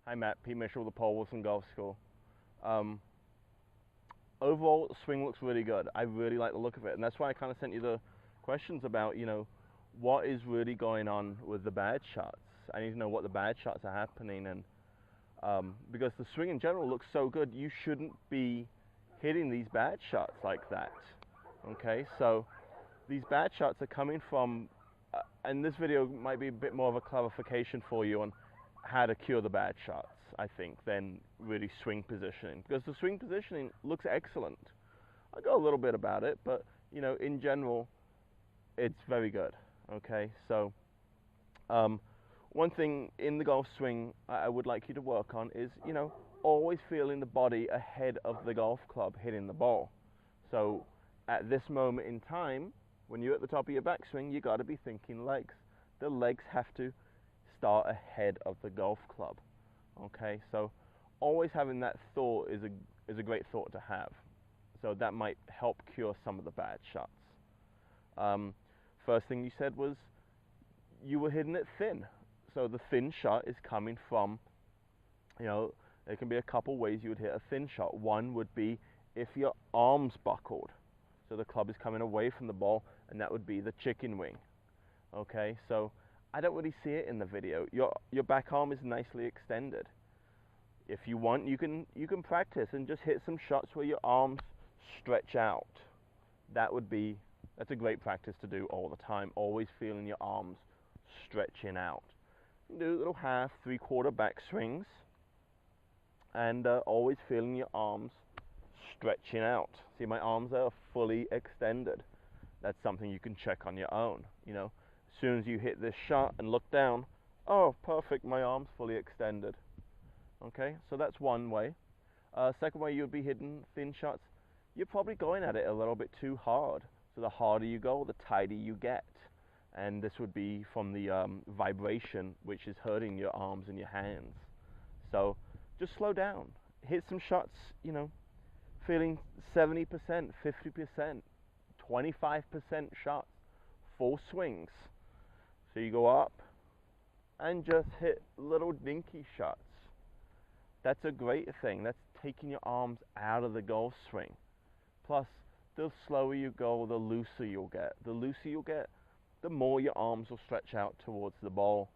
Hi Matt, Pete Mitchell, the Paul Wilson Golf School. Um, Overall, the swing looks really good. I really like the look of it, and that's why I kind of sent you the questions about, what is really going on with the bad shots. I need to know what the bad shots are happening, and because the swing in general looks so good, you shouldn't be hitting these bad shots like that. Okay, so these bad shots are coming from, and this video might be a bit more of a clarification for you on how to cure the bad shots, I think, than really swing positioning. Because the swing positioning looks excellent. I go a little bit about it, but in general, it's very good. Okay, so one thing in the golf swing I would like you to work on is, always feeling the body ahead of the golf club hitting the ball. So at this moment in time, when you're at the top of your backswing, you got to be thinking legs. The legs have to start ahead of the golf club. Okay, so always having that thought is a great thought to have. So that might help cure some of the bad shots. First thing you said was you were hitting it thin. So the thin shot is coming from, there can be a couple ways you would hit a thin shot. One would be if your arms buckled. So the club is coming away from the ball, and that would be the chicken wing. Okay, so I don't really see it in the video. Your back arm is nicely extended. If you want, you can practice and just hit some shots where your arms stretch out. That's a great practice to do all the time. Always feeling your arms stretching out. Do little half, 3/4 back swings, and always feeling your arms stretching out. See, my arms are fully extended. That's something you can check on your own. As soon as you hit this shot and look down, oh, perfect, my arm's fully extended. Okay, so that's one way. Second way you would be hitting thin shots, you're probably going at it a little bit too hard. So the harder you go, the tighter you get. And this would be from the vibration, which is hurting your arms and your hands. So just slow down. Hit some shots, feeling 70%, 50%, 25% shots, full swings. So you go up and just hit little dinky shots. That's a great thing. That's taking your arms out of the golf swing. Plus, the slower you go, the looser you'll get. The looser you'll get, the more your arms will stretch out towards the ball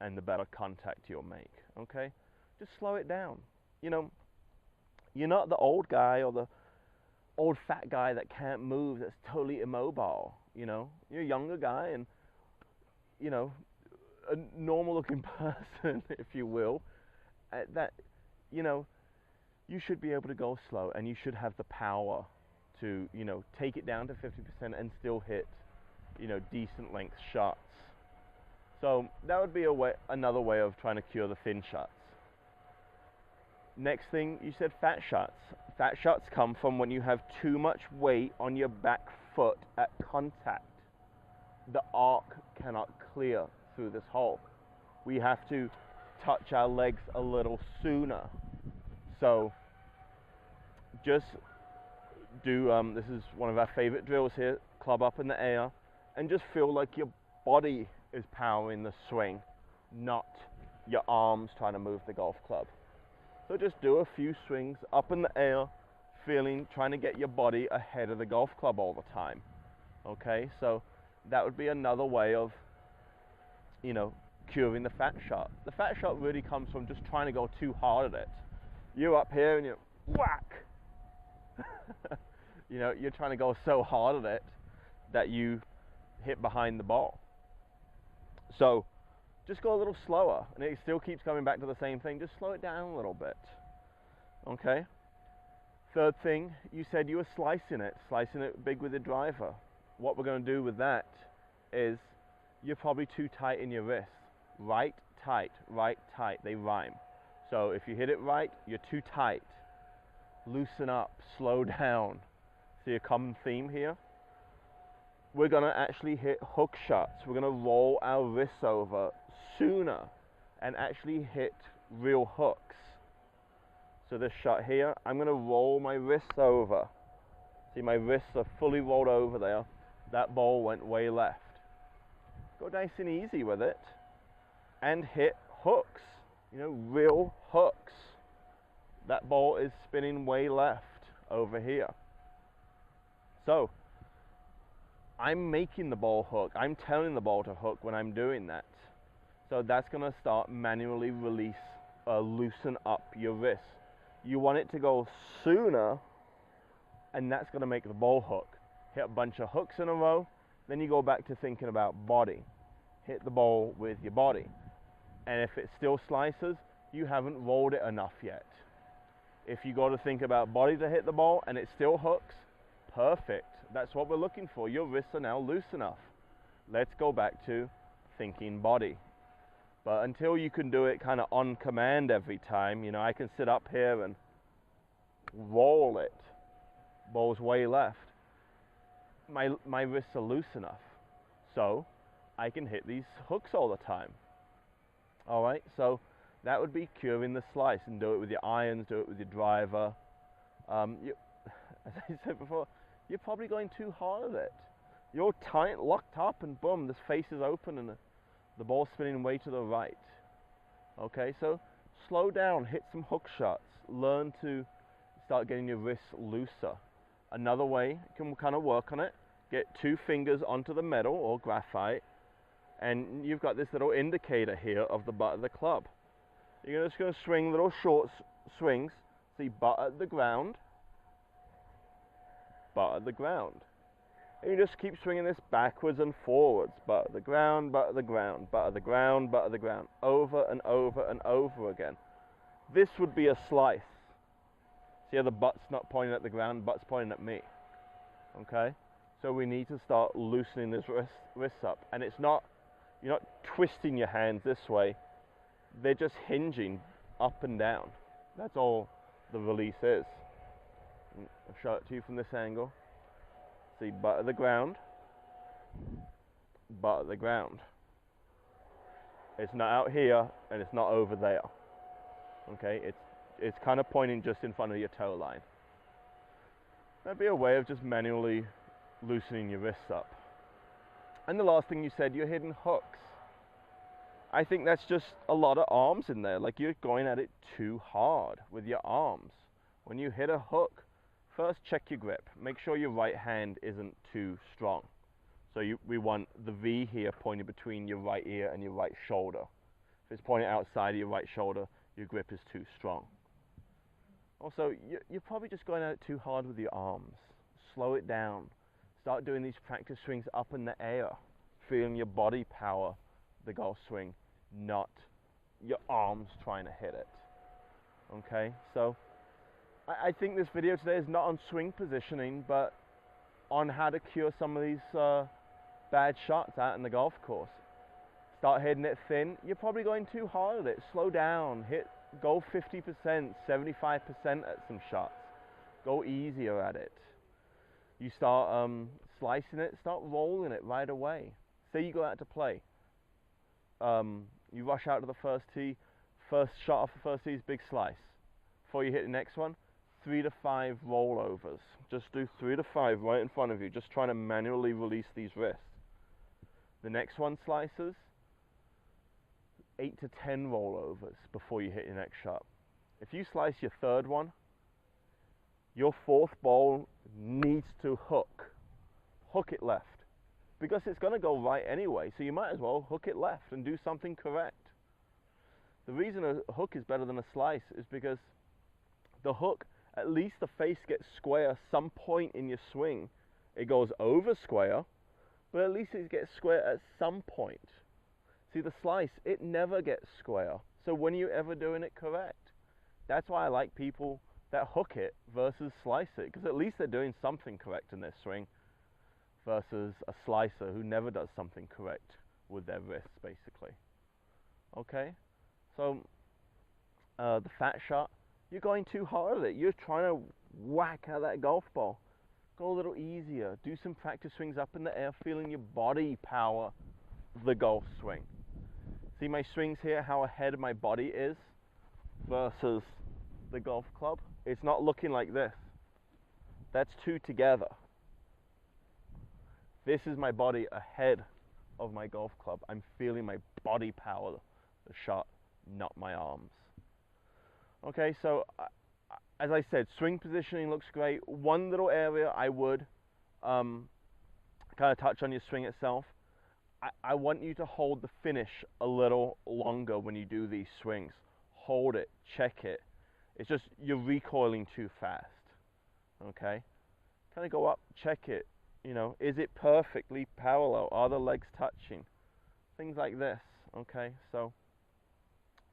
and the better contact you'll make. Okay? Just slow it down. You're not the old guy or the old fat guy that can't move, that's totally immobile. You're a younger guy and, a normal looking person, if you will, that, you should be able to go slow, and you should have the power to, take it down to 50% and still hit, decent length shots. So that would be another way of trying to cure the thin shots. Next thing, you said fat shots. Fat shots come from when you have too much weight on your back foot at contact. The arc cannot clear through this hole. We have to touch our legs a little sooner. So just do, this is one of our favorite drills here, club up in the air, and just feel like your body is powering the swing, not your arms trying to move the golf club. So just do a few swings up in the air, trying to get your body ahead of the golf club all the time. Okay, so that would be another way of, curing the fat shot. The fat shot really comes from just trying to go too hard at it. You're up here and you whack. You're trying to go so hard at it that you hit behind the ball. So just go a little slower, and it still keeps coming back to the same thing. Just slow it down a little bit. Okay? Third thing, you said you were slicing it big with the driver. What we're going to do with that is you're probably too tight in your wrists. Right, tight, they rhyme. So if you hit it right, you're too tight. Loosen up, slow down. See a common theme here? We're going to actually hit hook shots. We're going to roll our wrists over sooner and actually hit real hooks. So this shot here, I'm going to roll my wrists over. See, my wrists are fully rolled over there. That ball went way left. Go nice and easy with it and hit hooks. You know, real hooks. That ball is spinning way left over here. So, I'm making the ball hook. I'm telling the ball to hook when I'm doing that. So that's going to start manually loosen up your wrist. You want it to go sooner, and that's going to make the ball hook. Hit a bunch of hooks in a row, then you go back to thinking about body. Hit the ball with your body. And if it still slices, you haven't rolled it enough yet. If you go to think about body to hit the ball and it still hooks, perfect. That's what we're looking for. Your wrists are now loose enough. Let's go back to thinking body. But until you can do it kind of on command every time, you know, I can sit up here and roll it. Ball's way left. My wrists are loose enough. So I can hit these hooks all the time. All right, so that would be curing the slice, and do it with your irons, do it with your driver. As I said before, you're probably going too hard at it. You're tight, locked up, and boom, this face is open and the ball's spinning way to the right. Okay, so slow down, hit some hook shots, learn to start getting your wrists looser. Another way you can kind of work on it, get 2 fingers onto the metal or graphite, and you've got this little indicator here of the butt of the club. You're just going to swing little short swings. See, butt at the ground, butt at the ground. And you just keep swinging this backwards and forwards. Butt at the ground, butt at the ground, butt at the ground, butt at the ground. Over and over and over again. This would be a slice. See how the butt's not pointing at the ground, butt's pointing at me. Okay? So we need to start loosening this wrists up. And it's not, you're not twisting your hands this way. They're just hinging up and down. That's all the release is. I'll show it to you from this angle. See, butt at the ground, butt at the ground. It's not out here and it's not over there. Okay, it's kind of pointing just in front of your toe line. That'd be a way of just manually loosening your wrists up. And the last thing you said, you're hitting hooks. I think that's just a lot of arms in there. Like, you're going at it too hard with your arms. When you hit a hook, first check your grip. Make sure your right hand isn't too strong. So we want the V here pointing between your right ear and your right shoulder. If it's pointing outside of your right shoulder, your grip is too strong. Also, you're probably just going at it too hard with your arms. Slow it down. Start doing these practice swings up in the air, feeling your body power the golf swing, not your arms trying to hit it. Okay, so I think this video today is not on swing positioning, but on how to cure some of these bad shots out in the golf course. Start hitting it thin. You're probably going too hard at it. Slow down. Go 50%, 75% at some shots. Go easier at it. You start slicing it, start rolling it right away. Say you go out to play. You rush out to the first tee. First shot off the first tee is big slice. Before you hit the next one, 3 to 5 rollovers. Just do 3 to 5 right in front of you, just trying to manually release these wrists. The next one slices, 8 to 10 rollovers before you hit your next shot. If you slice your third one, your fourth ball needs to hook. Hook it left. Because it's going to go right anyway, so you might as well hook it left and do something correct. The reason a hook is better than a slice is because the hook, at least the face gets square some point in your swing. It goes over square, but at least it gets square at some point. See, the slice, it never gets square. So when are you ever doing it correct? That's why I like people that hook it versus slice it, because at least they're doing something correct in their swing, versus a slicer who never does something correct with their wrists, basically. Okay? So, the fat shot, you're going too hard at it. You're trying to whack out that golf ball. Go a little easier. Do some practice swings up in the air, feeling your body power the golf swing. See my swings here, how ahead my body is versus the golf club? It's not looking like this. That's two together. This is my body ahead of my golf club. I'm feeling my body power the shot not my arms. Okay, so as I said, swing positioning looks great. One little area I would kind of touch on your swing itself. I want you to hold the finish a little longer when you do these swings. Hold it, check it. It's just you're recoiling too fast. Okay, kind of go up, check it. You know, is it perfectly parallel? Are the legs touching? Things like this. Okay, so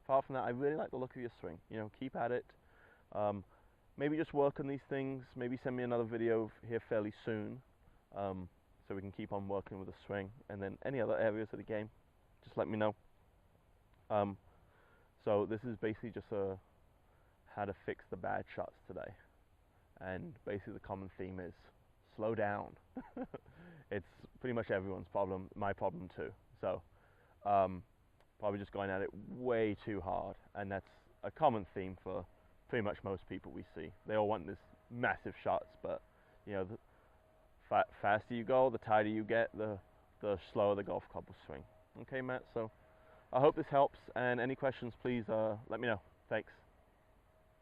apart from that, I really like the look of your swing. You know, keep at it. Maybe just work on these things. Maybe send me another video here fairly soon, so we can keep on working with the swing. And then any other areas of the game, just let me know. So this is basically just how to fix the bad shots today. And basically the common theme is slow down. It's pretty much everyone's problem, my problem too. So probably just going at it way too hard, and that's a common theme for pretty much most people we see. They all want this massive shots, but you know, the faster you go, the tighter you get, the slower the golf club will swing. Okay, Matt, so I hope this helps, and any questions, please let me know. Thanks.